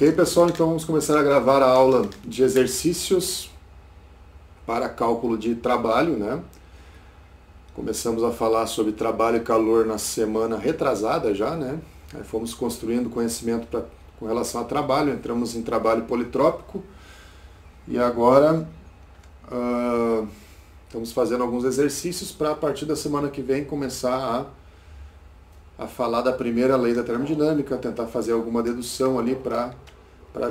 Ok, pessoal, então vamos começar a gravar a aula de exercícios para cálculo de trabalho, né? Começamos a falar sobre trabalho e calor na semana retrasada já, né? Aí fomos construindo conhecimento com relação a trabalho, entramos em trabalho politrópico e agora estamos fazendo alguns exercícios para a partir da semana que vem começar a falar da primeira lei da termodinâmica, tentar fazer alguma dedução ali para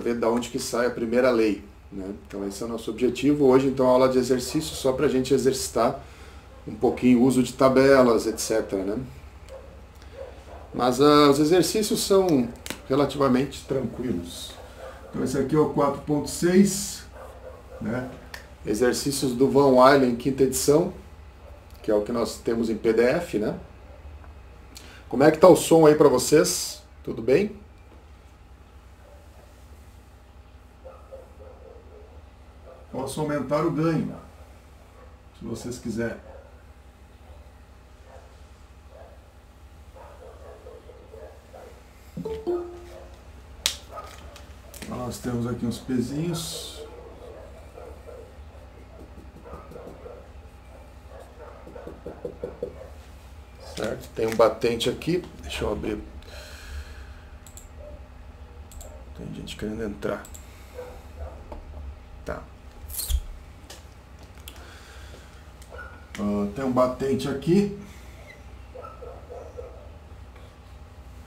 ver de onde que sai a primeira lei, né? Então esse é o nosso objetivo. Hoje, então, a aula de exercício só para a gente exercitar um pouquinho o uso de tabelas, etc., né? Mas os exercícios são relativamente tranquilos. Então esse aqui é o 4.6, né? Exercícios do Van Wylen, quinta edição, que é o que nós temos em PDF, né? Como é que está o som aí para vocês? Tudo bem? Posso aumentar o ganho, se vocês quiserem. Nós temos aqui uns pezinhos. Certo? Tem um batente aqui. Deixa eu abrir. Tem gente querendo entrar. Tá. Tem um batente aqui.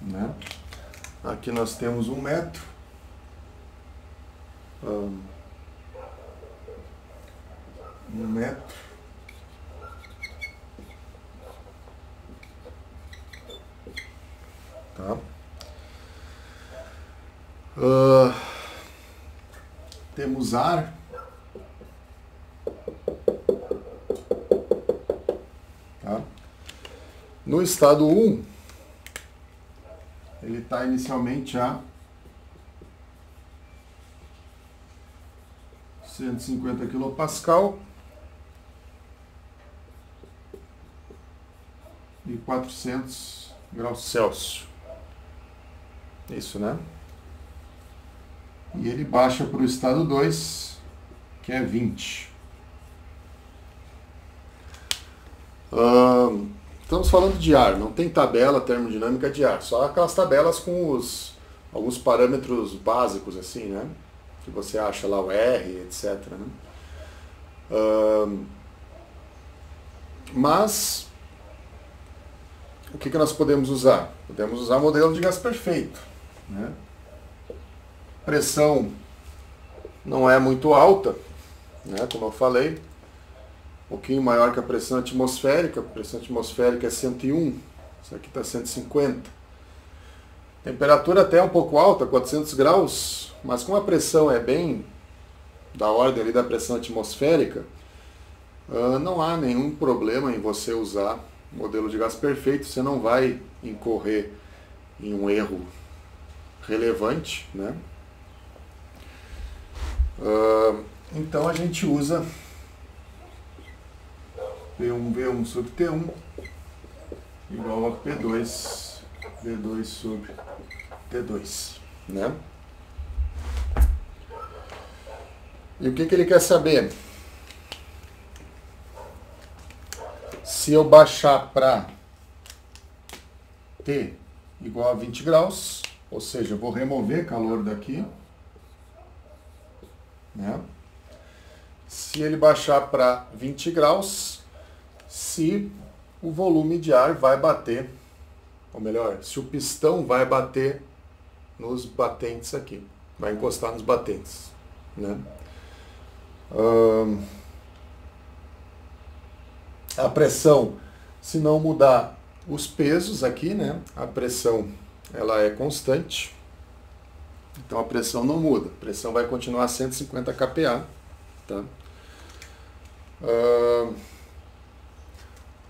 Né? Aqui nós temos 1 metro. 1 metro. Tá. Temos ar. Tá. No estado 1, ele está inicialmente a 150 kPa e 400 graus Celsius. Isso, né? E ele baixa para o estado 2, que é 20. Estamos falando de ar, não tem tabela termodinâmica de ar, só aquelas tabelas com alguns parâmetros básicos, assim, né? Que você acha lá o R, etc., né? Mas o que nós podemos usar? Podemos usar modelo de gás perfeito, né? Pressão não é muito alta, né? Como eu falei, um pouquinho maior que a pressão atmosférica. A pressão atmosférica é 101, isso aqui está 150. Temperatura até um pouco alta, 400 graus, mas como a pressão é bem da ordem ali da pressão atmosférica, não há nenhum problema em você usar o modelo de gás perfeito. Você não vai incorrer em um erro relevante, né? Então a gente usa P1V1 sobre T1 igual a P2 V2 sobre T2, né? E o que ele quer saber? Se eu baixar para T igual a 20 graus, ou seja, eu vou remover calor daqui, né? Se ele baixar para 20 graus, se o volume de ar vai bater, ou melhor, se o pistão vai bater nos batentes aqui, vai encostar nos batentes, né? A pressão, se não mudar os pesos aqui, né? A pressão ela é constante, então a pressão não muda, a pressão vai continuar a 150 kPa, tá?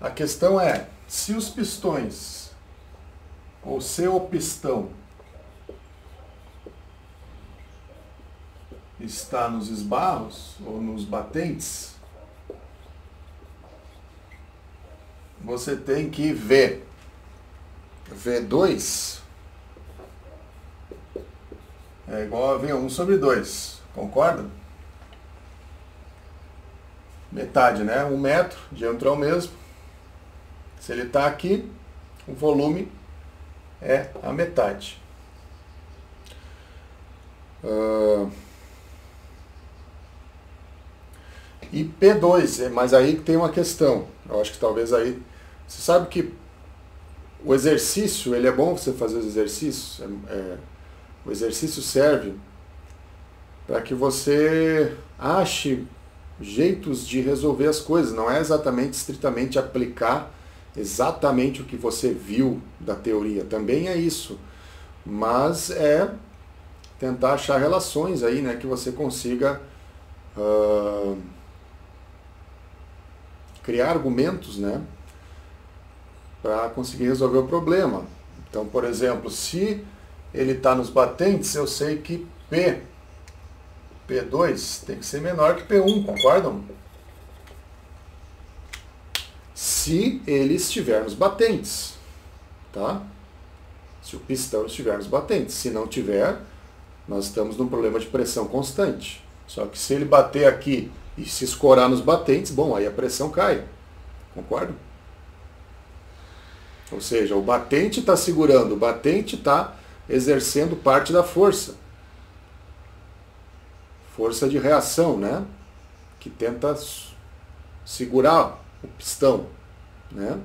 A questão é, se os pistões, ou se o pistão está nos esbarros, ou nos batentes, você tem que ver V2 é igual a V1 sobre 2, concorda? Metade, né? 1 metro, diâmetro é o mesmo. Se ele está aqui, o volume é a metade. E P2, mas aí tem uma questão. Eu acho que talvez aí... Você sabe que o exercício, ele é bom você fazer os exercícios. O exercício serve para que você ache jeitos de resolver as coisas. Não é exatamente, estritamente aplicar exatamente o que você viu da teoria. Também é isso. Mas é tentar achar relações aí, né, que você consiga criar argumentos, né, para conseguir resolver o problema. Então, por exemplo, se ele está nos batentes, eu sei que P2 tem que ser menor que P1, concordam? Se ele estiver nos batentes, tá? Se o pistão estiver nos batentes. Se não tiver, nós estamos num problema de pressão constante. Só que se ele bater aqui e se escorar nos batentes, bom, aí a pressão cai. Concordo? Ou seja, o batente está segurando, o batente está exercendo parte da força. Força de reação, né? Que tenta segurar o pistão, né?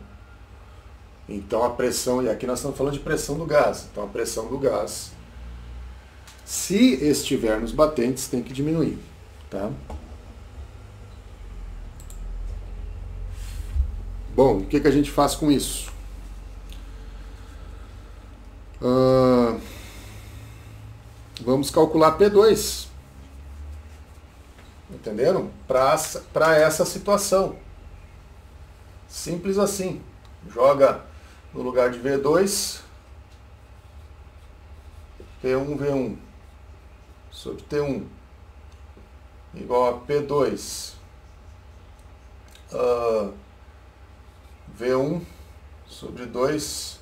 Então a pressão, e aqui nós estamos falando de pressão do gás. Então a pressão do gás, se estiver nos batentes, tem que diminuir, tá? Bom, o que a gente faz com isso? Vamos calcular P2. Entenderam? Para essa situação. Simples assim. Joga no lugar de V2, P1, V1 sobre T1 igual a P2 V1 sobre 2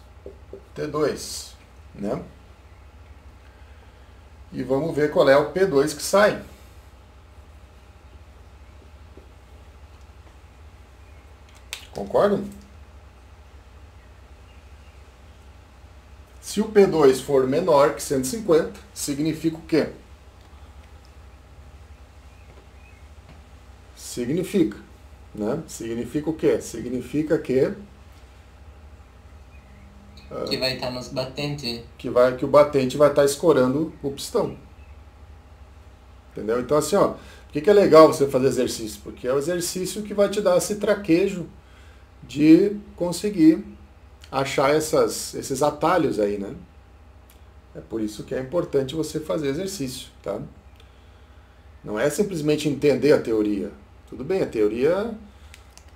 T2, né? E vamos ver qual é o P2 que sai. Concordam? Se o P2 for menor que 150, significa o quê? Significa, né? Significa o quê? Significa que vai estar nos batentes. Que o batente vai estar escorando o pistão. Entendeu? Então assim, ó, por que é legal você fazer exercício? Porque é o exercício que vai te dar esse traquejo de conseguir achar esses atalhos aí, né? É por isso que é importante você fazer exercício, tá? Não é simplesmente entender a teoria. Tudo bem, a teoria,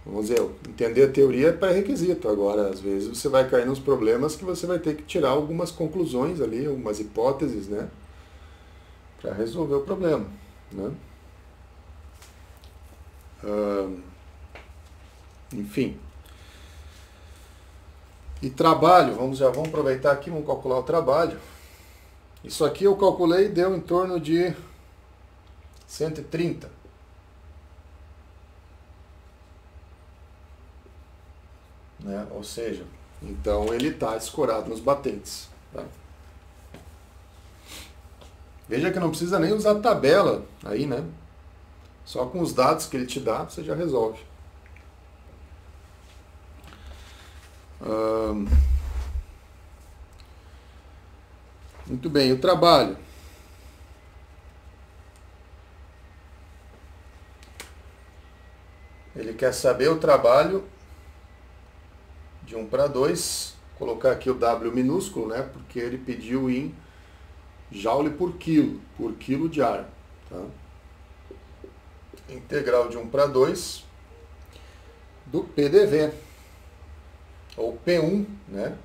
vamos dizer, entender a teoria é pré-requisito. Agora, às vezes, você vai cair nos problemas que você vai ter que tirar algumas conclusões ali, algumas hipóteses, né? Para resolver o problema, né? Enfim. E trabalho, vamos aproveitar aqui, vamos calcular o trabalho. Isso aqui eu calculei, deu em torno de 130. Né? Ou seja, então ele está escorado nos batentes. Tá? Veja que não precisa nem usar tabela aí, né? Só com os dados que ele te dá, você já resolve. Muito bem, o trabalho. Ele quer saber o trabalho de 1 para 2. Colocar aqui o W minúsculo, né? Porque ele pediu em joule por quilo de ar. Tá? Integral de 1 para 2 do PDV. Ou P1, né?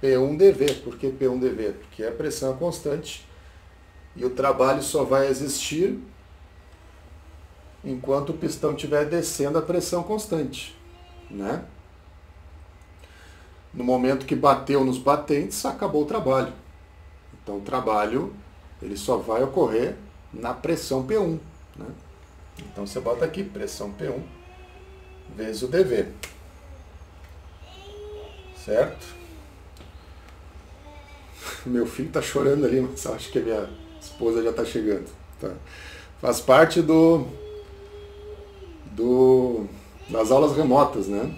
P1dV. Por que P1dV? Porque a pressão é constante e o trabalho só vai existir enquanto o pistão estiver descendo a pressão constante, né? No momento que bateu nos batentes, acabou o trabalho. Então o trabalho ele só vai ocorrer na pressão P1. Né? Então você bota aqui pressão P1 vezes o dV. Certo? Meu filho está chorando ali, mas acho que a minha esposa já está chegando. Tá? Faz parte das aulas remotas, né?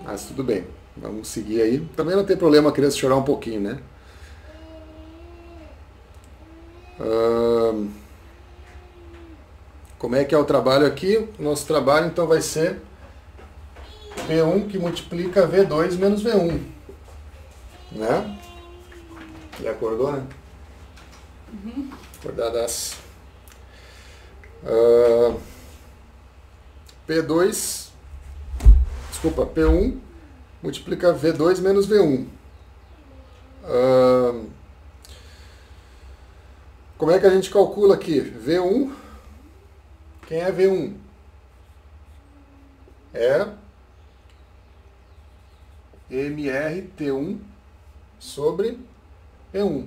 Mas tudo bem, vamos seguir aí. Também não tem problema a criança chorar um pouquinho, né? Como é que é o trabalho aqui? Nosso trabalho então vai ser V1 que multiplica V2 menos V1. Né? E acordou, né? Uhum. Acordadaço. P1 multiplica V2 menos V1. Como é que a gente calcula aqui? V1, quem é V1? É MRT1 sobre P1.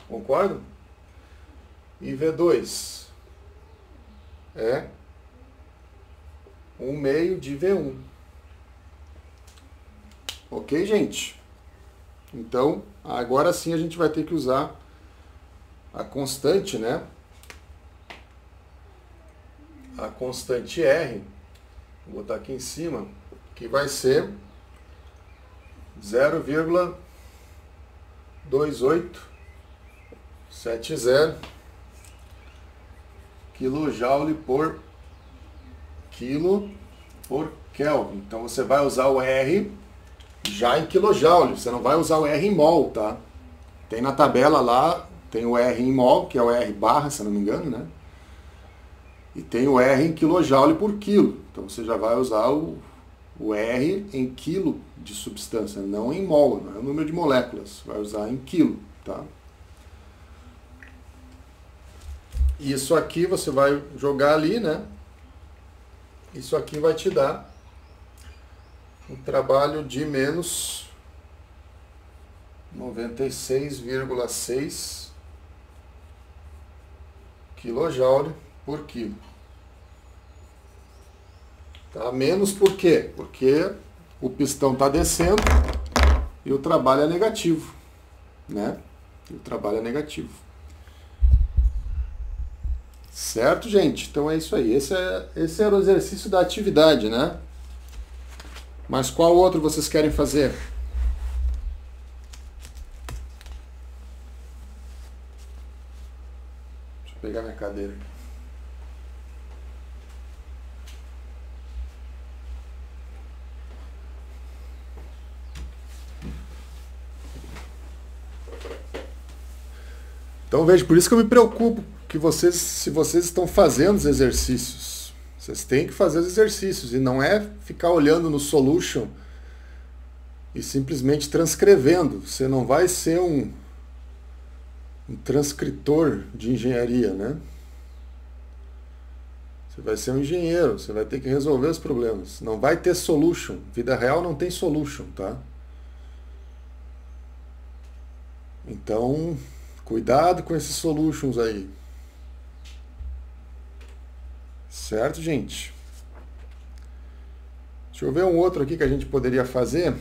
Concordo? E V2 é 1/2 de V1. Ok, gente? Então, agora sim a gente vai ter que usar a constante, né? A constante R, vou botar aqui em cima, que vai ser 0,2870 kJ por quilo por Kelvin. Então você vai usar o R já em kJ, você não vai usar o R em mol, tá? Tem na tabela lá, tem o R em mol, que é o R barra, se não me engano, né? E tem o R em kJ por quilo. Então você já vai usar o R em quilo de substância, não em mol, não é o número de moléculas, vai usar em quilo, tá? Isso aqui você vai jogar ali, né? Isso aqui vai te dar um trabalho de menos 96,6 kJ por quilo. Tá? Menos por quê? Porque o pistão está descendo e o trabalho é negativo, né? E o trabalho é negativo. Certo, gente? Então é isso aí. Esse era o exercício da atividade, né? Mas qual outro vocês querem fazer? Deixa eu pegar minha cadeira aqui. Então veja, por isso que eu me preocupo que se vocês estão fazendo os exercícios, vocês têm que fazer os exercícios e não é ficar olhando no solution e simplesmente transcrevendo. Você não vai ser um transcritor de engenharia, né? Você vai ser um engenheiro, você vai ter que resolver os problemas. Não vai ter solution. Vida real não tem solution, tá? Então, cuidado com esses solutions aí. Certo, gente? Deixa eu ver um outro aqui que a gente poderia fazer.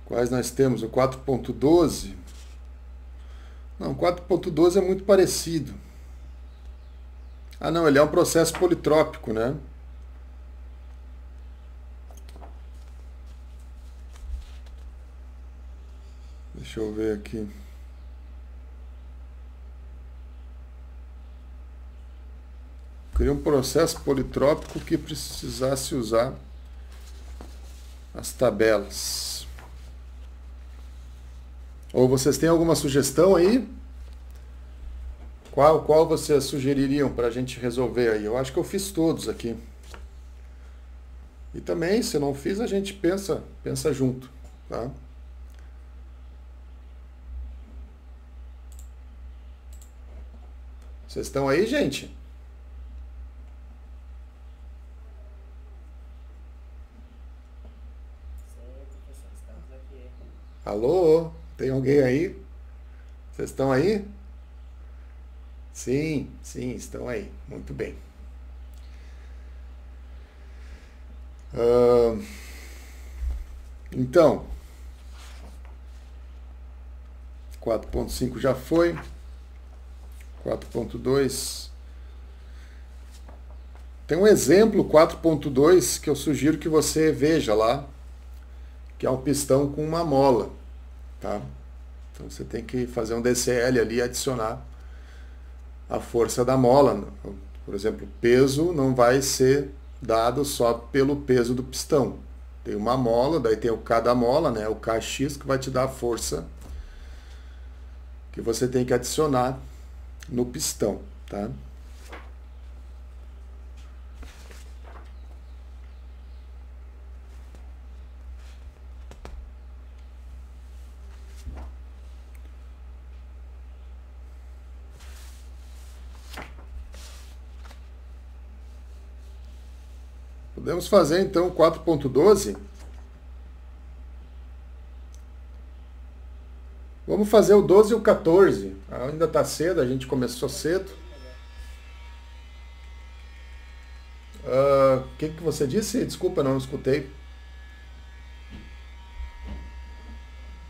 Quais nós temos? O 4.12. Não, o 4.12 é muito parecido. Ah, não, ele é um processo politrópico, né? Deixa eu ver aqui. Queria um processo politrópico que precisasse usar as tabelas. Ou vocês têm alguma sugestão aí? Qual vocês sugeririam para a gente resolver aí? Eu acho que eu fiz todos aqui. E também, se não fiz, a gente pensa junto, tá? Vocês estão aí, gente? Alô? Tem alguém aí? Vocês estão aí? Sim, sim, estão aí. Muito bem. Então, 4.5 já foi. 4.2. Tem um exemplo 4.2 que eu sugiro que você veja lá, que é um pistão com uma mola, tá? Então você tem que fazer um DCL ali e adicionar a força da mola. Por exemplo, peso não vai ser dado só pelo peso do pistão. Tem uma mola, daí tem o K da mola, né? O KX que vai te dar a força que você tem que adicionar no pistão, tá? Podemos fazer então 4.12. Vamos fazer o 12 e o 14. Ainda está cedo, a gente começou cedo. O que você disse? Desculpa, não escutei.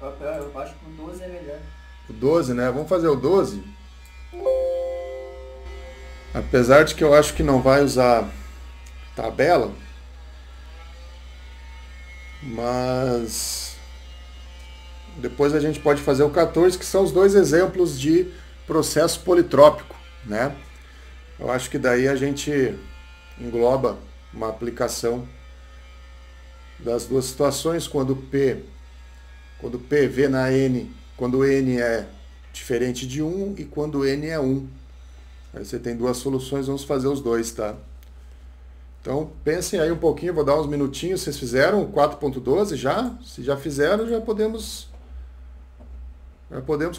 Eu acho que o 12 é melhor. O 12, né? Vamos fazer o 12. Apesar de que eu acho que não vai usar tabela, mas depois a gente pode fazer o 14, que são os dois exemplos de processo politrópico, né? Eu acho que daí a gente engloba uma aplicação das duas situações, quando PV na N, quando N é diferente de 1 e quando N é 1. Aí você tem duas soluções, vamos fazer os dois, tá? Então, pensem aí um pouquinho, vou dar uns minutinhos. Vocês fizeram o 4.12 já? Se já fizeram, já podemos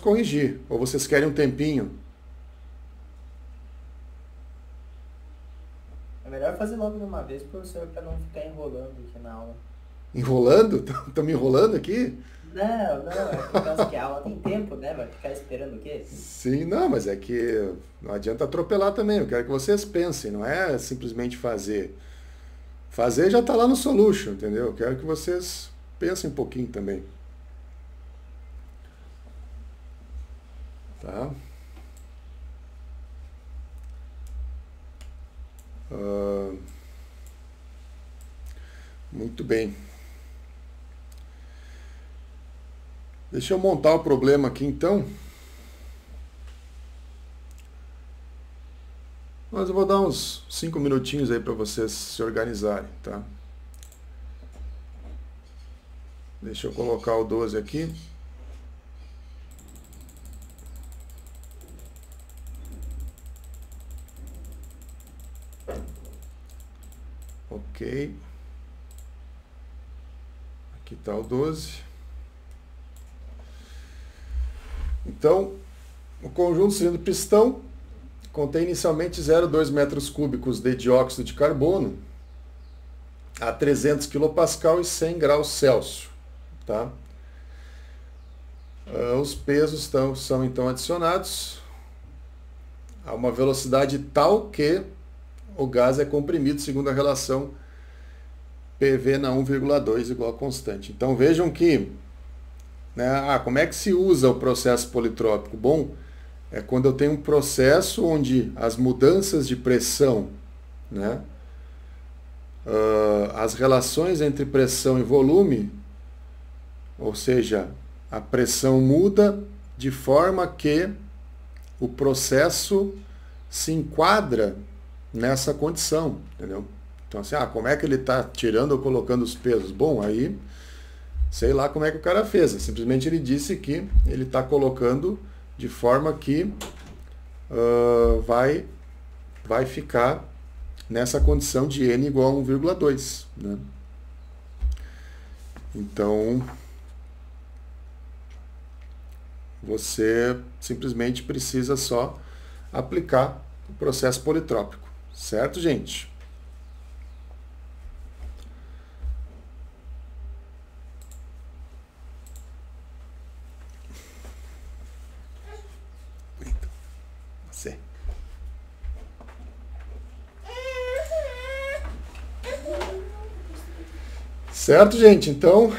corrigir. Ou vocês querem um tempinho? É melhor fazer logo de uma vez, professor, para não ficar enrolando aqui na aula. Enrolando? Estão me enrolando aqui? Não, é por causa que a aula tem tempo, né? Vai ficar esperando o quê? Sim, não, mas é que não adianta atropelar também. Eu quero que vocês pensem, não é simplesmente fazer. Fazer já está lá no Solution, entendeu? Eu quero que vocês pensem um pouquinho também. Tá? Muito bem. Deixa eu montar o problema aqui então. Mas eu vou dar uns 5 minutinhos aí para vocês se organizarem, tá? Deixa eu colocar o 12 aqui. Ok. Aqui está o 12. Então, o conjunto cilindro-pistão contém inicialmente 0,2 metros cúbicos de dióxido de carbono a 300 kPa e 100 graus Celsius. Tá? Os pesos são então adicionados a uma velocidade tal que o gás é comprimido segundo a relação PV na 1,2 igual a constante. Então vejam que, né, como é que se usa o processo politrópico? Bom, é quando eu tenho um processo onde as mudanças de pressão, né, as relações entre pressão e volume, ou seja, a pressão muda de forma que o processo se enquadra nessa condição, entendeu? Então assim, como é que ele está tirando ou colocando os pesos? Bom, aí, sei lá como é que o cara fez, simplesmente ele disse que ele está colocando de forma que vai ficar nessa condição de N igual a 1,2. Né? Então, você simplesmente precisa só aplicar o processo politrópico. Certo, gente? Certo, gente? Então,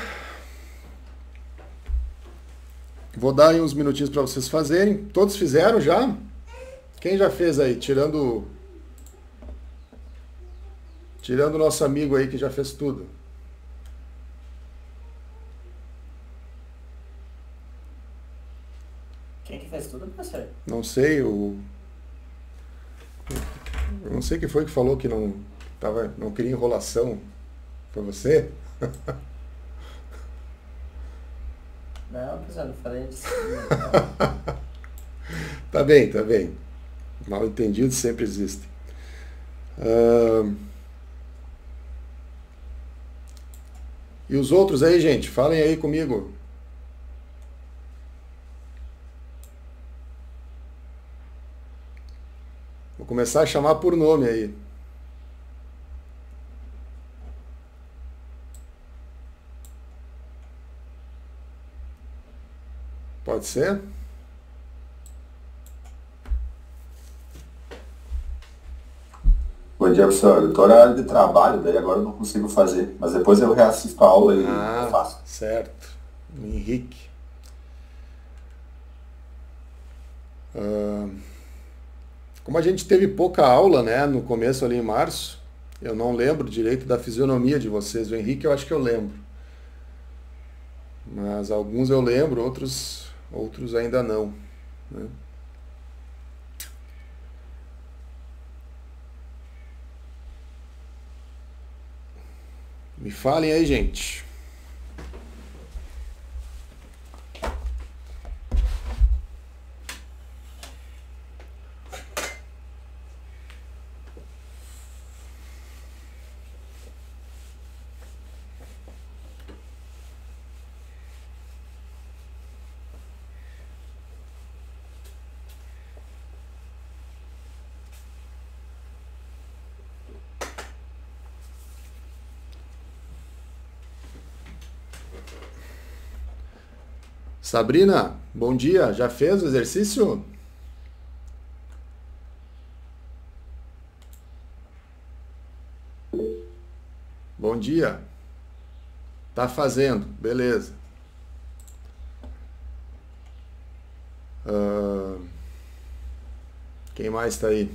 vou dar aí uns minutinhos para vocês fazerem. Todos fizeram já? Quem já fez aí? Tirando o nosso amigo aí que já fez tudo. Quem que fez tudo, professor? Não sei, eu não sei quem foi que falou que não queria enrolação. Foi você? Não, professor, não falei disso. Não. Tá bem, tá bem. Mal entendidos sempre existem. E os outros aí, gente? Falem aí comigo. Vou começar a chamar por nome aí. Pode ser? Bom dia, professor. Eu tô na área de trabalho, daí agora eu não consigo fazer. Mas depois eu reassisto a aula e eu Ah, faço. certo. Henrique. Ah, como a gente teve pouca aula, né, no começo ali em março, eu não lembro direito da fisionomia de vocês. O Henrique eu acho que eu lembro. Mas alguns eu lembro, outros ainda não, né? Me falem aí, gente. Sabrina, bom dia. Já fez o exercício? Bom dia. Tá fazendo, beleza. Ah, quem mais tá aí?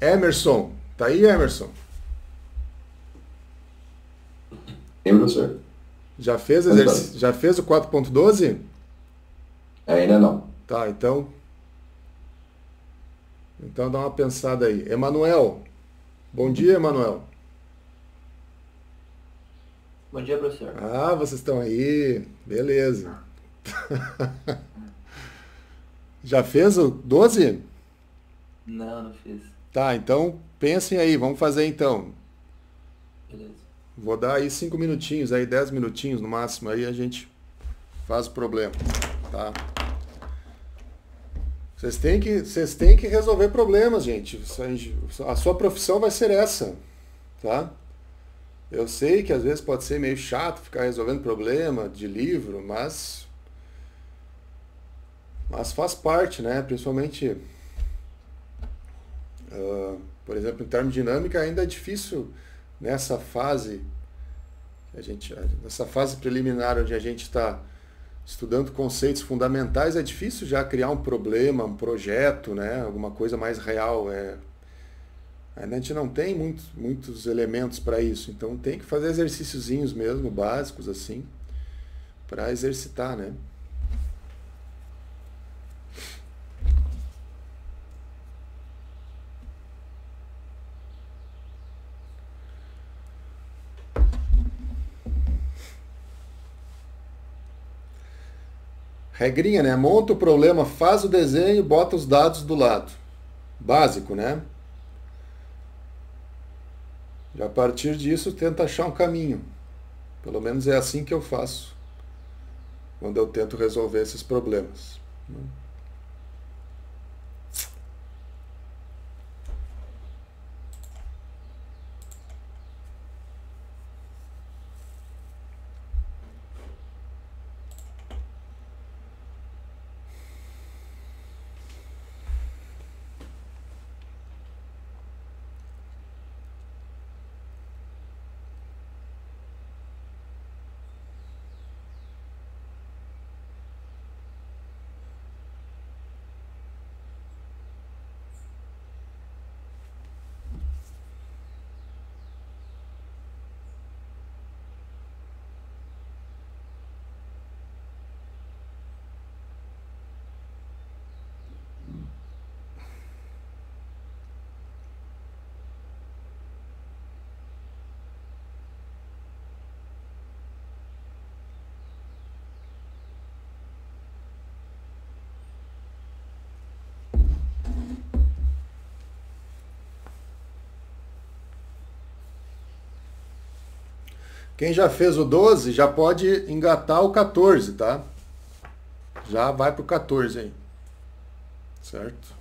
Emerson, tá aí, Emerson? Sim, professor? Já fez o 4.12? Ainda não. Tá, então dá uma pensada aí. Emanuel, bom dia, Emanuel. Bom dia, professor. Ah, vocês estão aí, beleza. Já fez o 12? Não, não fiz. Tá, então pensem aí, vamos fazer então. Beleza. Vou dar aí 5 minutinhos, aí 10 minutinhos no máximo, aí a gente faz o problema, tá? Vocês têm que resolver problemas, gente. A sua profissão vai ser essa, tá? Eu sei que às vezes pode ser meio chato ficar resolvendo problema de livro, mas faz parte, né? Principalmente, por exemplo, em termodinâmica ainda é difícil nessa fase, nessa fase preliminar onde a gente está estudando conceitos fundamentais, é difícil já criar um problema, um projeto, né? Alguma coisa mais real. Ainda a gente não tem muitos elementos para isso, então tem que fazer exercíciozinhos mesmo, básicos assim, para exercitar, né? Regrinha, né? Monta o problema, faz o desenho e bota os dados do lado. Básico, né? E a partir disso, tenta achar um caminho. Pelo menos é assim que eu faço quando eu tento resolver esses problemas. Quem já fez o 12 já pode engatar o 14, tá? Já vai pro 14 aí. Certo?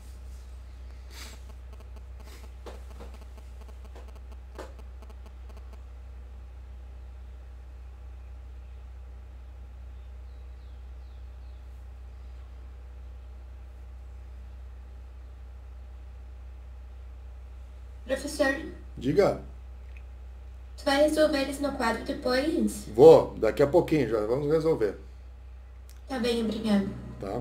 Professor, Diga. tu vai resolver eles no quadro depois? Vou, daqui a pouquinho já vamos resolver, Tá bem, obrigada. tá?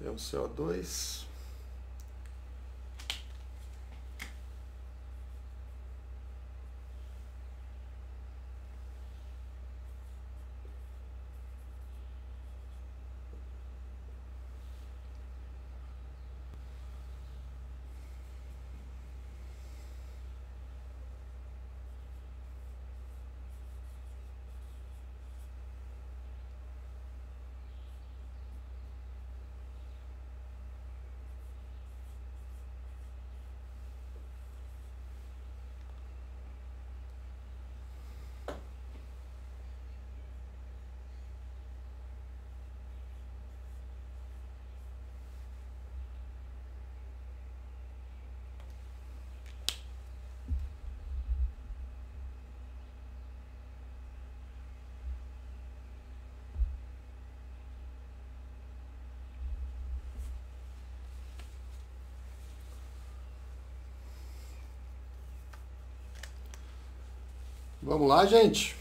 Tem o CO2. Vamos lá, gente.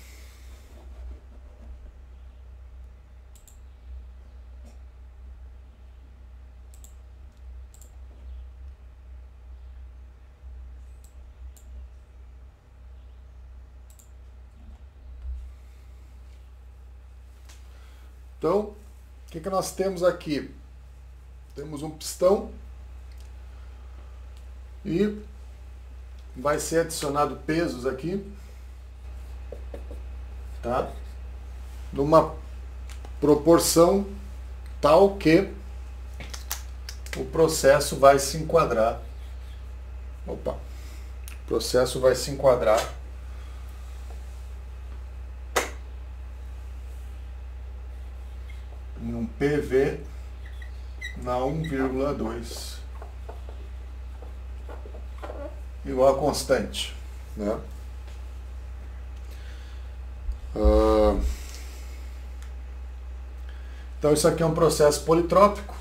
Então, o que nós temos aqui? Temos um pistão e vai ser adicionado pesos aqui, tá? Numa proporção tal que o processo vai se enquadrar. Opa! O processo vai se enquadrar em um PV na 1,2 igual a constante, né? Então isso aqui é um processo politrópico,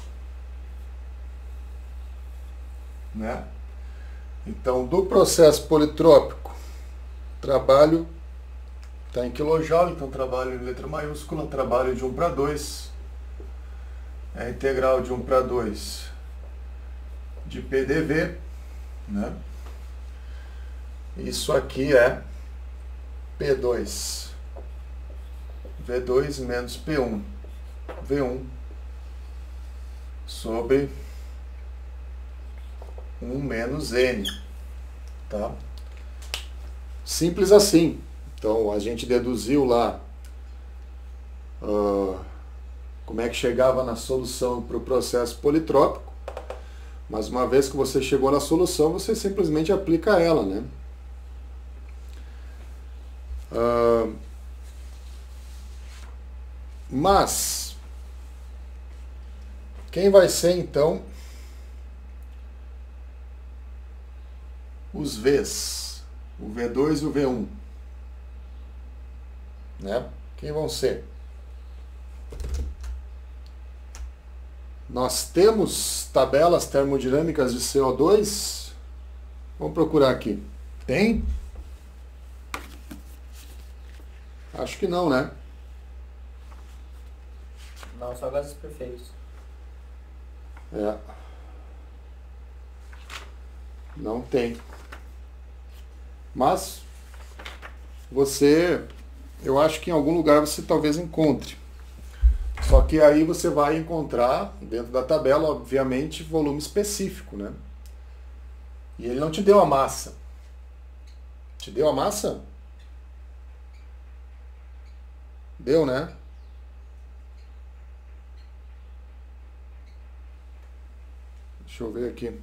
né? Então do processo politrópico, trabalho está em kJ, então trabalho em letra maiúscula, trabalho de 1/2, é integral de 1/2 de PDV, né? Isso aqui é P2, V2 menos P1, V1 sobre 1 menos N, tá? Simples assim. Então a gente deduziu lá como é que chegava na solução para o processo politrópico, mas uma vez que você chegou na solução, você simplesmente aplica ela, né? Mas quem vai ser então os Vs, o V2 e o V1, né? Quem vão ser? Nós temos tabelas termodinâmicas de CO2? Vamos procurar aqui. Tem? Acho que não, né? Não, só gases perfeitos. Não tem. Mas eu acho que em algum lugar você talvez encontre. Só que aí você vai encontrar, dentro da tabela, obviamente, volume específico, né? E ele não te deu a massa. Te deu a massa? Deu, né? Deixa eu ver aqui.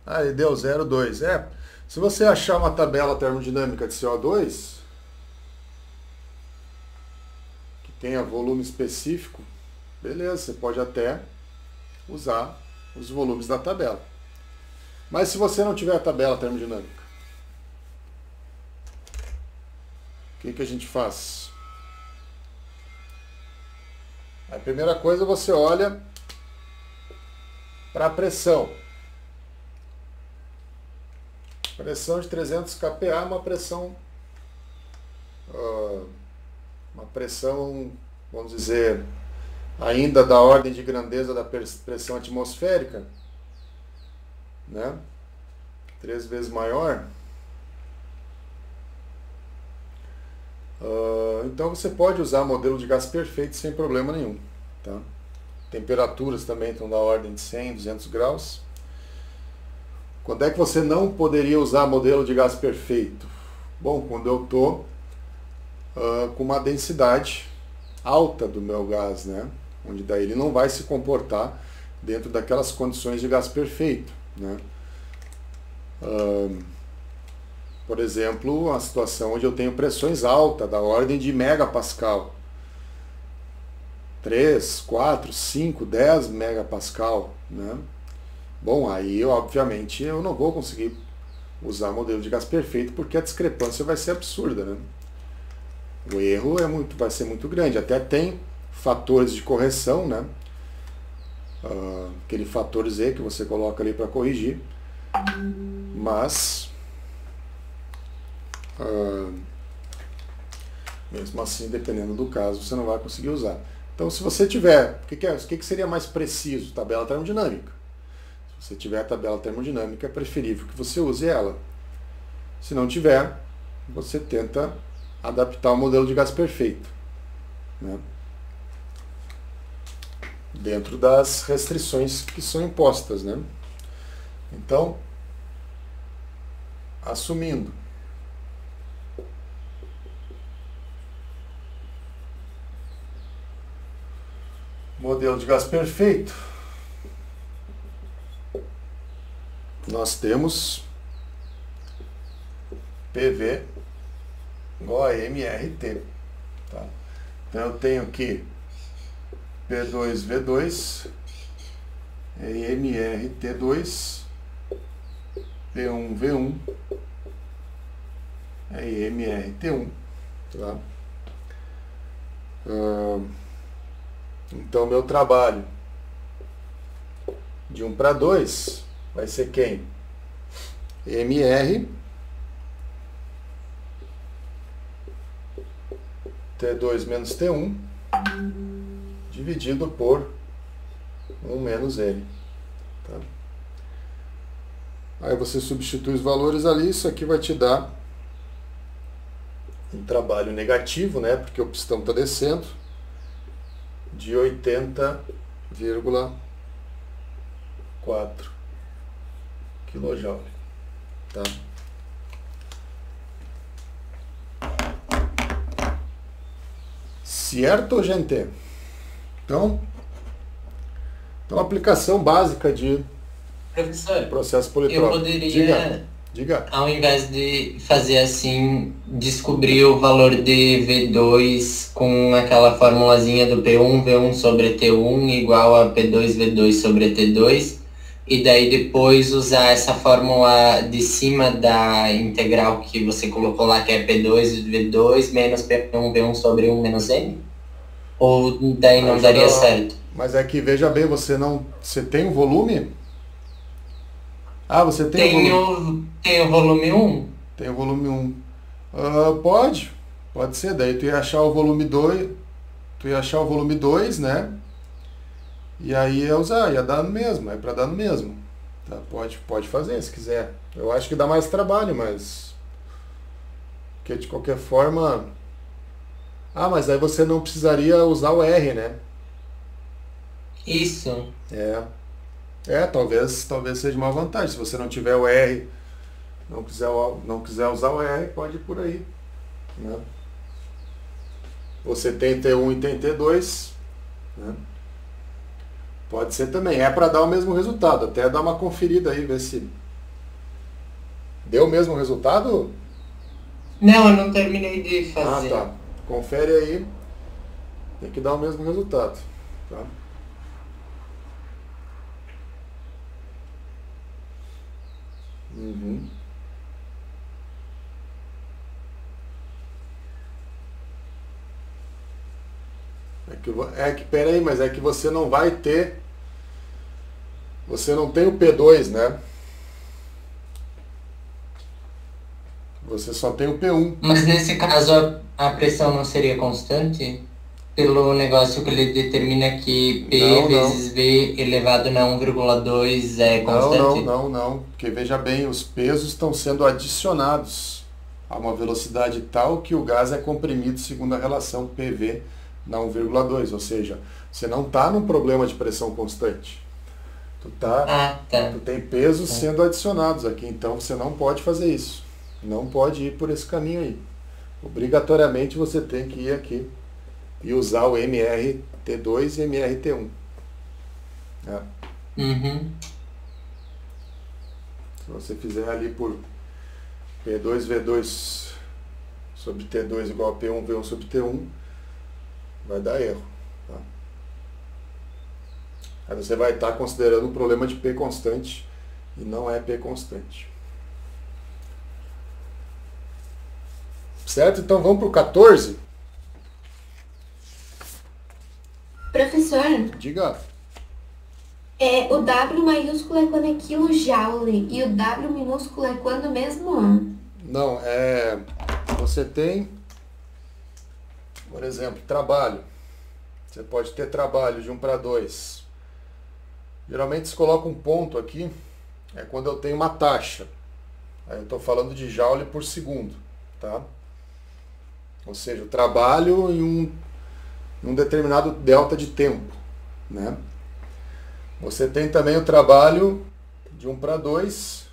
Ele deu 0,2. Se você achar uma tabela termodinâmica de CO2 que tenha volume específico, beleza, você pode até usar os volumes da tabela. Mas se você não tiver a tabela termodinâmica, o que a gente faz? A primeira coisa, você olha para a pressão. Pressão de 300 kPa é uma pressão, vamos dizer, ainda da ordem de grandeza da pressão atmosférica, né? 3 vezes maior. Então você pode usar modelo de gás perfeito sem problema nenhum, tá? Temperaturas também estão da ordem de 100, 200 graus. Quando é que você não poderia usar modelo de gás perfeito? Bom, quando eu estou com uma densidade alta do meu gás, né? Onde daí ele não vai se comportar dentro daquelas condições de gás perfeito, né? Por exemplo, a situação onde eu tenho pressões altas, da ordem de megapascal. 3, 4, 5, 10 megapascal, né? Bom, aí obviamente eu não vou conseguir usar modelo de gás perfeito porque a discrepância vai ser absurda, né? O erro vai ser muito grande. Até tem fatores de correção, né? Aquele fator Z que você coloca ali para corrigir, mas mesmo assim, dependendo do caso, você não vai conseguir usar. Então, se você tiver, o que seria mais preciso? Tabela termodinâmica. Se você tiver a tabela termodinâmica, é preferível que você use ela. Se não tiver, você tenta adaptar o modelo de gás perfeito, né? Dentro das restrições que são impostas, né? Então, assumindo modelo de gás perfeito, nós temos PV igual a MRT. Tá? Então eu tenho aqui P2V2 MRT2 P1V1 MRT1. Tá? Então meu trabalho de 1 para 2 vai ser quem? MR T2 menos T1 dividido por 1 menos N. Tá? Aí você substitui os valores ali, isso aqui vai te dar um trabalho negativo, né? Porque o pistão está descendo, de 80,4 kJ. Tá? Certo, gente? Então, aplicação básica de Professor, processo eu politrópico. poderia, Diga. ao invés de fazer assim, descobrir o valor de V2 com aquela formulazinha do P1, V1 sobre T1 igual a P2, V2 sobre T2, e daí depois usar essa fórmula de cima da integral que você colocou lá, que é P2, V2 menos P1, V1 sobre 1 menos N? Ou daí não daria certo? Mas é que, veja bem, você tem um volume? Ah, você tem um volume. Tem o volume 1? Tem o volume 1. Pode ser. Daí tu ia achar o volume 2, né? E aí ia dar no mesmo, é para dar no mesmo. Tá? Pode fazer se quiser. Eu acho que dá mais trabalho, mas... Porque de qualquer forma... Ah, mas aí você não precisaria usar o R, né? Isso. Talvez seja uma vantagem. Se você não tiver o R, não quiser usar o R, pode ir por aí, né? Você tem T1 e tem T2, né? Pode ser também. É para dar o mesmo resultado. Até dar uma conferida aí, ver se deu o mesmo resultado. Não, eu não terminei de fazer. Ah, tá. Confere aí. Tem que dar o mesmo resultado, tá? Uhum. Peraí, mas é que você não vai ter. Você não tem o P2, né? Você só tem o P1. Mas nesse caso a pressão não seria constante? Pelo negócio que ele determina que P Não. vezes V elevado na 1,2 é constante? Não. Porque veja bem, os pesos estão sendo adicionados a uma velocidade tal que o gás é comprimido segundo a relação PV na 1,2. Ou seja, você não está num problema de pressão constante. Tu tem pesos sendo adicionados aqui, então você não pode fazer isso. Não pode ir por esse caminho aí. Obrigatoriamente você tem que ir aqui e usar o MRT2 e MRT1. Uhum. Se você fizer ali por P2V2 sobre T2 igual a P1V1 sobre T1, vai dar erro. Tá? Aí você vai estar considerando um problema de P constante e não é P constante. Certo? Então vamos para o 14. Professor, Diga. o W maiúsculo é quando é quilojoule e o W minúsculo é quando mesmo? Não, você tem, por exemplo, trabalho. Você pode ter trabalho de 1 para 2. Geralmente se coloca um ponto aqui, é quando eu tenho uma taxa. Aí eu estou falando de joule por segundo, tá? Ou seja, o trabalho em um determinado delta de tempo, né? Você tem também o trabalho de 1:2,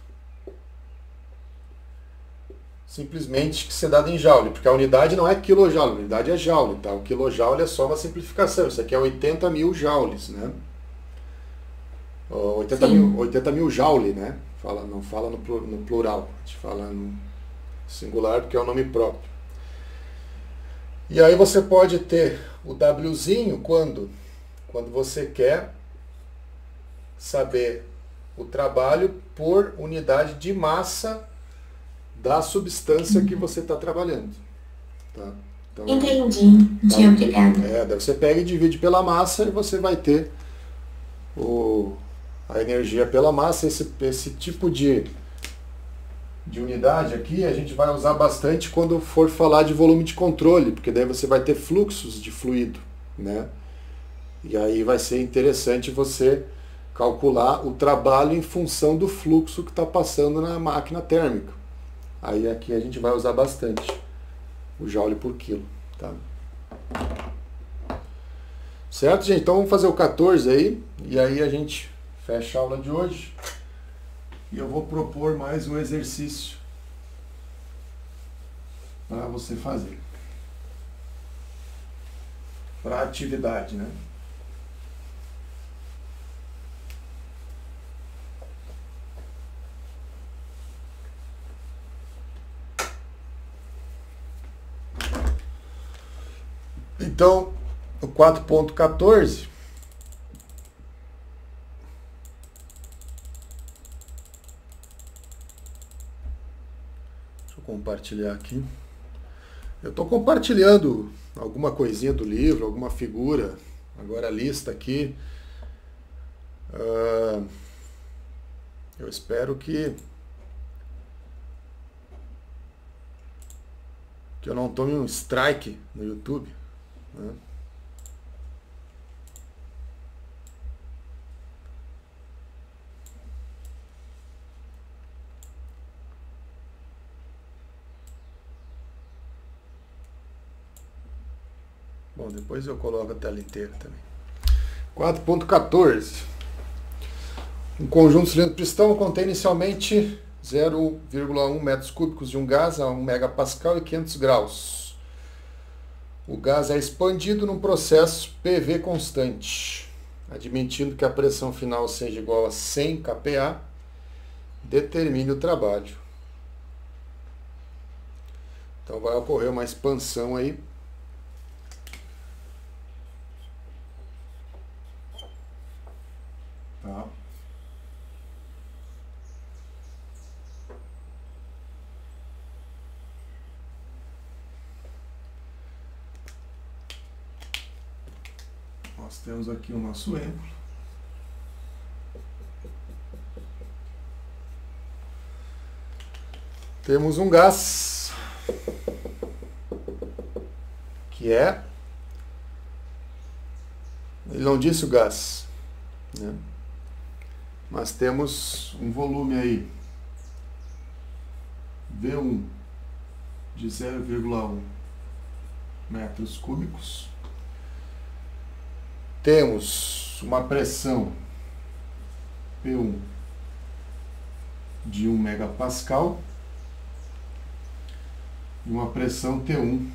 simplesmente que ser dado em joule, porque a unidade não é quilojoule, a unidade é joule, tá? O quilojoule é só uma simplificação, isso aqui é 80 mil joules, né? 80 mil joule, né? Não fala no plural, a gente fala no singular porque é o nome próprio. E aí você pode ter o Wzinho quando você quer saber o trabalho por unidade de massa da substância que você está trabalhando. Tá? Então, Entendi. Muito obrigada. Daí você pega e divide pela massa e você vai ter a energia pela massa. Esse tipo de unidade aqui a gente vai usar bastante quando for falar de volume de controle, porque daí você vai ter fluxos de fluido, né? E aí vai ser interessante você calcular o trabalho em função do fluxo que está passando na máquina térmica. Aí aqui a gente vai usar bastante o joule por quilo, tá? Certo, gente? Então vamos fazer o 14 aí, e aí a gente fecha a aula de hoje. E eu vou propor mais um exercício para você fazer. Para atividade, né? Então, o 4.14 compartilhar aqui. Eu estou compartilhando alguma coisinha do livro, alguma figura, agora a lista aqui. Eu espero que eu não tome um strike no YouTube, né? Bom, depois eu coloco a tela inteira também. 4.14. Um conjunto cilindro-pistão contém inicialmente 0,1 metros cúbicos de um gás a 1 megapascal e 500 graus. O gás é expandido num processo PV constante. Admitindo que a pressão final seja igual a 100 kPa, determine o trabalho. Então vai ocorrer uma expansão aí. Tá. Nós temos aqui o nosso exemplo. Temos um gás que é... Ele não disse o gás, né? Mas temos um volume aí, V1, de 0,1 metros cúbicos. Temos uma pressão P1 de 1 megapascal e uma pressão T1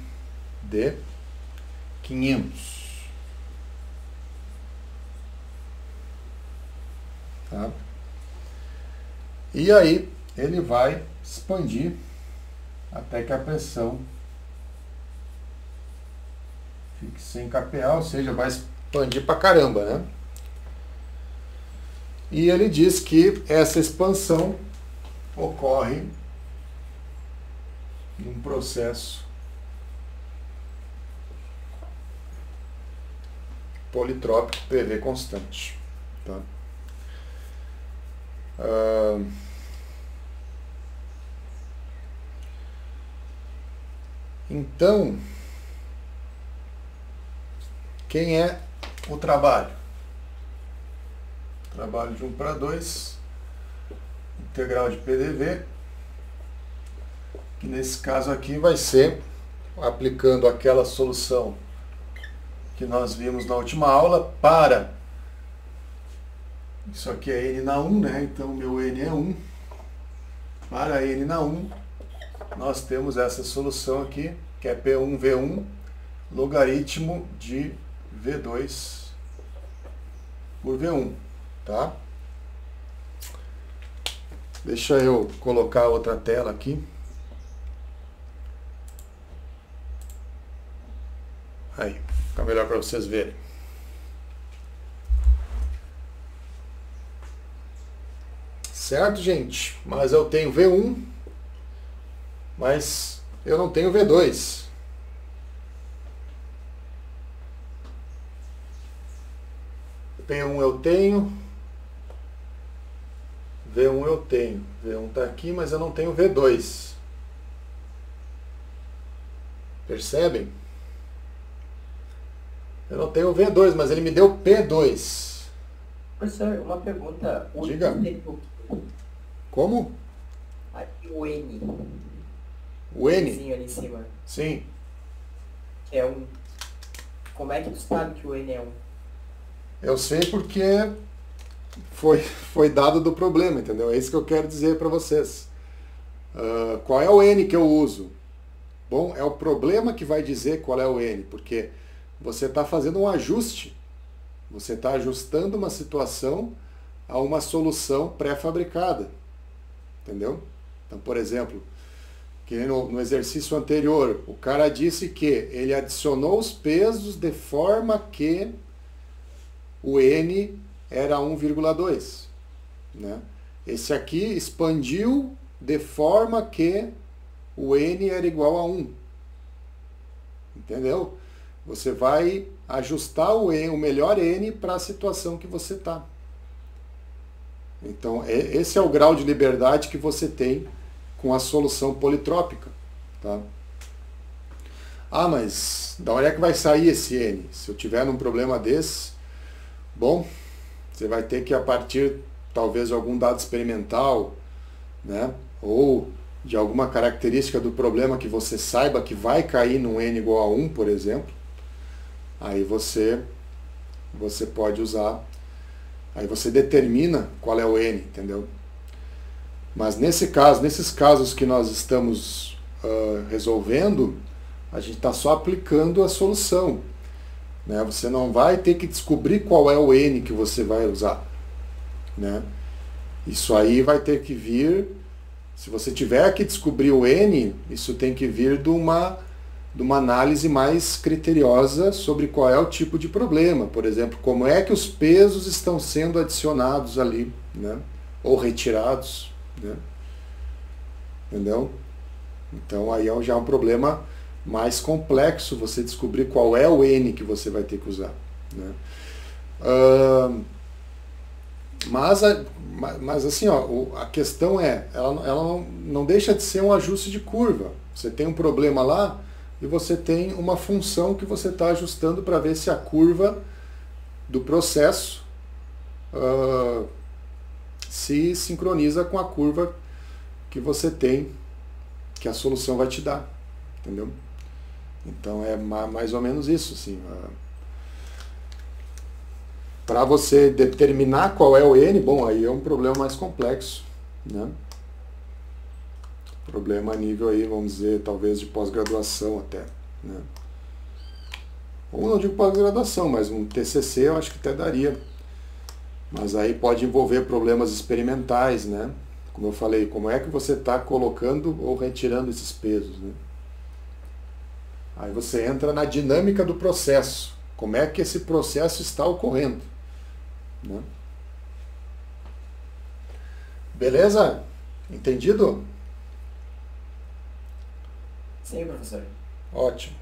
de 500. Tá? E aí ele vai expandir até que a pressão fique 100 kPa, ou seja, vai expandir pra caramba, né? E ele diz que essa expansão ocorre num processo politrópico PV constante, tá? Então, quem é o trabalho? Trabalho de 1:2, integral de PDV, que nesse caso aqui vai ser aplicando aquela solução que nós vimos na última aula para... Isso aqui é n na 1, né? Então meu n é 1. Para n na 1, nós temos essa solução aqui, que é P1V1 logaritmo de V2 por V1, tá? Deixa eu colocar outra tela aqui. Aí, fica melhor para vocês verem. Certo, gente? Mas eu tenho V1, mas eu não tenho V2. P1 eu tenho, V1 eu tenho. V1 está aqui, mas eu não tenho V2. Percebem? Eu não tenho V2, mas ele me deu P2. Professor, uma pergunta. Diga. Como? Aqui o N. O N? Zinho ali em cima. Sim. Que é 1. Como é que tu sabe que o N é 1? Eu sei porque foi dado do problema, entendeu? É isso que eu quero dizer para vocês. Qual é o N que eu uso? Bom, é o problema que vai dizer qual é o N, porque você está fazendo um ajuste. Você está ajustando uma situação a uma solução pré-fabricada. Entendeu? Então, por exemplo, que no exercício anterior, o cara disse que ele adicionou os pesos de forma que o N era 1,2. Né? Esse aqui expandiu de forma que o N era igual a 1. Entendeu? Você vai ajustar o melhor N para a situação que você está. Então, esse é o grau de liberdade que você tem com a solução politrópica. Tá? Ah, mas da onde é que vai sair esse N? Se eu tiver num problema desse, bom, você vai ter que, a partir talvez de algum dado experimental, né, ou de alguma característica do problema que você saiba que vai cair num N igual a 1, por exemplo, aí você pode usar, aí você determina qual é o N, entendeu? Mas nesses casos que nós estamos resolvendo, a gente está só aplicando a solução. Né? Você não vai ter que descobrir qual é o N que você vai usar. Né? Isso aí vai ter que vir, se você tiver que descobrir o N, isso tem que vir de uma análise mais criteriosa sobre qual é o tipo de problema. Por exemplo, como é que os pesos estão sendo adicionados ali, né? Ou retirados. Né? Entendeu? Então aí já é um problema mais complexo você descobrir qual é o N que você vai ter que usar. Né? Mas assim, ó, a questão é, ela não deixa de ser um ajuste de curva. Você tem um problema lá e você tem uma função que você está ajustando para ver se a curva do processo se sincroniza com a curva que você tem, que a solução vai te dar. Entendeu? Então é mais ou menos isso, assim. Para você determinar qual é o N, bom, aí é um problema mais complexo, né? Problema a nível aí, vamos dizer, talvez de pós-graduação até, né? Ou não digo pós-graduação, mas um TCC eu acho que até daria. Mas aí pode envolver problemas experimentais, né? Como eu falei, como é que você está colocando ou retirando esses pesos, né? Aí você entra na dinâmica do processo. Como é que esse processo está ocorrendo? Né? Beleza? Entendido? Sim, professor. Ótimo.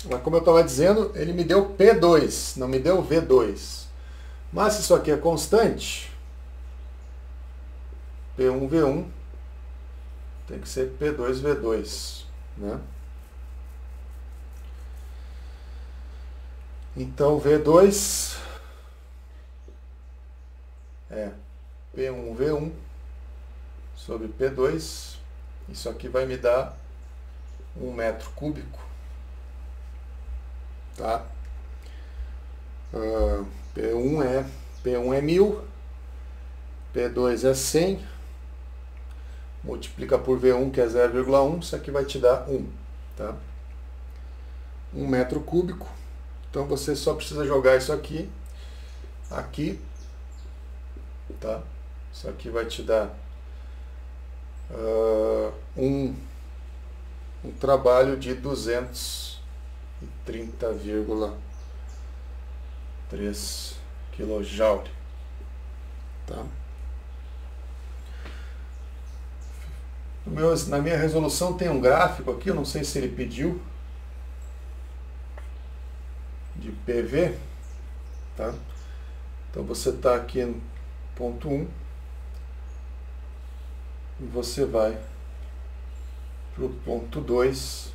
Mas como eu estava dizendo, ele me deu P2, não me deu V2. Mas se isso aqui é constante, P1, V1, tem que ser P2, V2. Né? Então V2 é P1V1 sobre P2. Isso aqui vai me dar 1 metro cúbico. Tá? P1 é 1000, P2 é 100, multiplica por V1, que é 0,1, isso aqui vai te dar 1. Tá? 1 metro cúbico. Então você só precisa jogar isso aqui, tá? Isso aqui vai te dar um trabalho de 230,3 kJ. Tá? Na minha resolução tem um gráfico aqui, eu não sei se ele pediu, de PV, tá? Então você está aqui no ponto 1 e você vai para o ponto 2,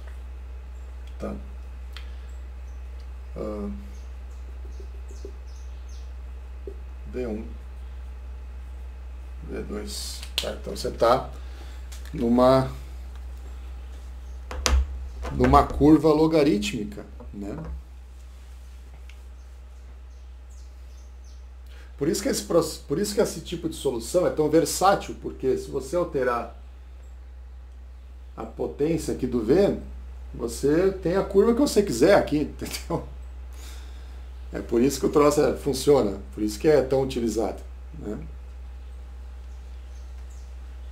tá? V1, V2, tá? Então você está numa curva logarítmica, né? Por isso que esse tipo de solução é tão versátil, porque se você alterar a potência aqui do V, você tem a curva que você quiser aqui, entendeu? É por isso que o troço funciona, por isso que é tão utilizado, né?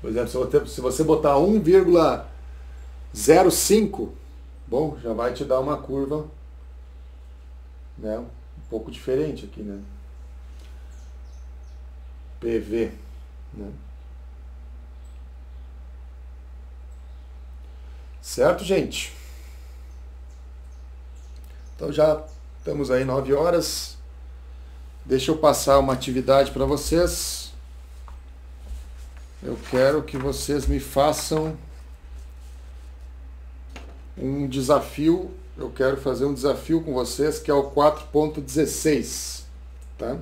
Por exemplo, se você botar 1,05, bom, já vai te dar uma curva, né, um pouco diferente aqui, né? PV, né? Certo, gente? Então já estamos aí 9 horas. Deixa eu passar uma atividade para vocês. Eu quero que vocês me façam um desafio. Eu quero fazer um desafio com vocês, que é o 4.16, tá?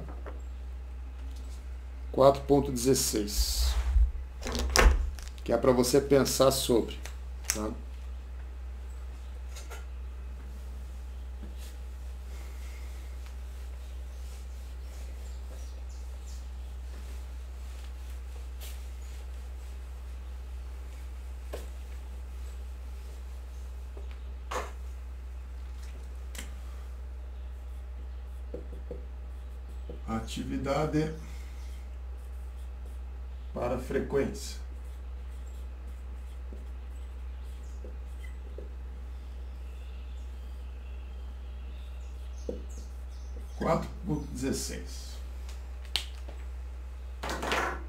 4.16, que é para você pensar sobre, tá? Atividade para frequência.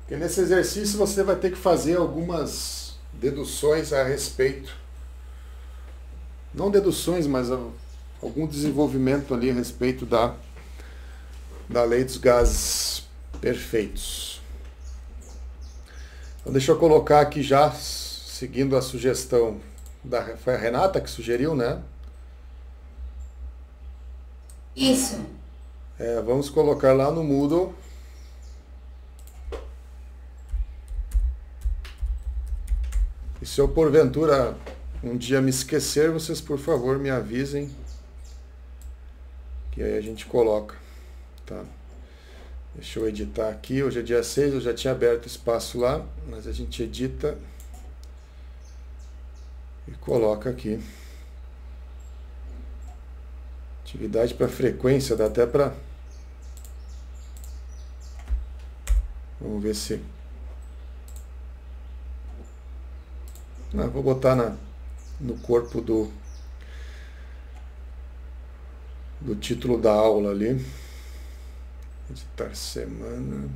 Porque nesse exercício você vai ter que fazer algumas deduções a respeito, não deduções, mas algum desenvolvimento ali a respeito da lei dos gases perfeitos. Então deixa eu colocar aqui já, seguindo a sugestão foi a Renata que sugeriu, né? Isso. Vamos colocar lá no Moodle. E se eu porventura um dia me esquecer, vocês por favor me avisem, que aí a gente coloca, tá? Deixa eu editar aqui. Hoje é dia 6, eu já tinha aberto espaço lá, mas a gente edita e coloca aqui. Atividade para frequência, dá até para... Vamos ver se... vou botar no corpo do título da aula ali. Editar semana.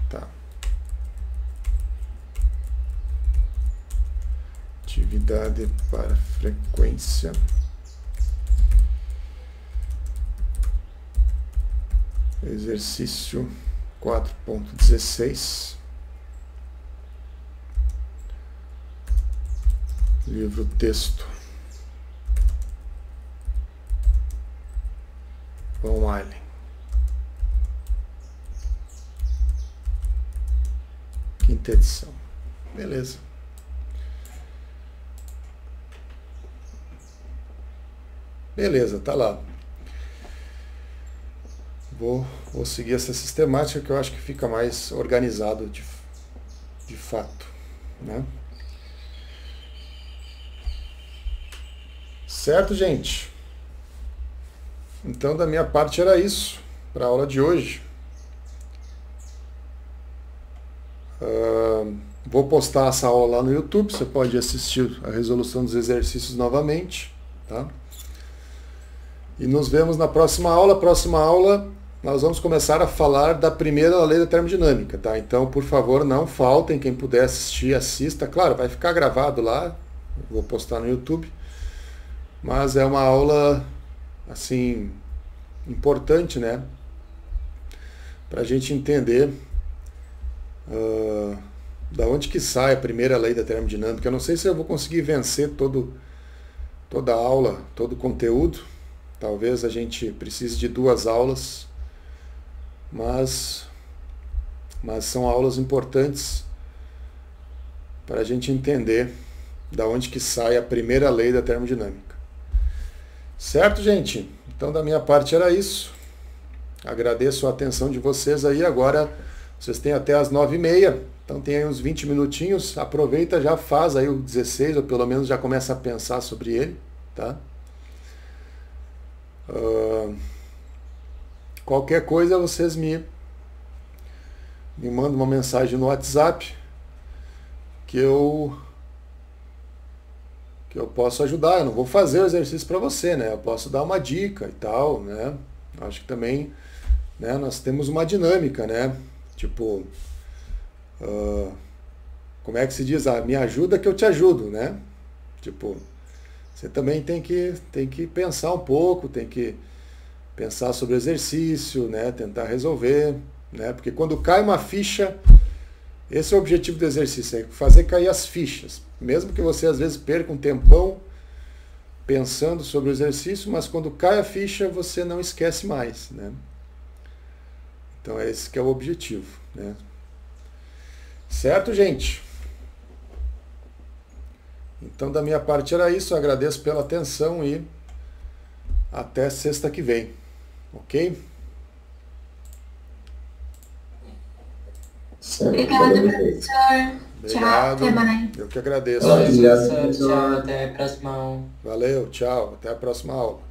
Tá. Atividade para frequência. Exercício 4.16. Livro texto. Von Allen. quinta edição. Beleza. Beleza, tá lá. Vou seguir essa sistemática que eu acho que fica mais organizado de fato, né? Certo, gente? Então, da minha parte era isso para a aula de hoje. Vou postar essa aula lá no YouTube, você pode assistir a resolução dos exercícios novamente, tá? E nos vemos na próxima aula. Próxima aula nós vamos começar a falar da primeira lei da termodinâmica, tá? Então, por favor, não faltem, quem puder assistir, assista. Claro, vai ficar gravado lá, vou postar no YouTube, mas é uma aula, assim, importante, né? Para a gente entender da onde que sai a primeira lei da termodinâmica. Eu não sei se eu vou conseguir vencer toda a aula, todo o conteúdo. Talvez a gente precise de 2 aulas, mas são aulas importantes para a gente entender da onde que sai a primeira lei da termodinâmica. Certo, gente? Então, da minha parte era isso. Agradeço a atenção de vocês aí. Agora vocês têm até as 9h30, então tem aí uns 20 minutinhos. Aproveita, já faz aí o 16, ou pelo menos já começa a pensar sobre ele, tá? Qualquer coisa vocês me mandam uma mensagem no WhatsApp que eu posso ajudar. Eu não vou fazer o exercício para você, né? Eu posso dar uma dica e tal, né? Acho que também, né, nós temos uma dinâmica, né? Tipo, como é que se diz? Me ajuda que eu te ajudo, né? Tipo, você também tem que pensar um pouco, tem que pensar sobre o exercício, né? Tentar resolver, né? Porque quando cai uma ficha, esse é o objetivo do exercício, é fazer cair as fichas. Mesmo que você às vezes perca um tempão pensando sobre o exercício, mas quando cai a ficha, você não esquece mais, né? Então é esse que é o objetivo, né? Certo, gente? Então, da minha parte era isso. Eu agradeço pela atenção e até sexta que vem. Ok? Obrigada, professor. Tchau, Obrigado. até mais. Eu que agradeço. Tchau, até a próxima aula. Valeu, tchau. Até a próxima aula.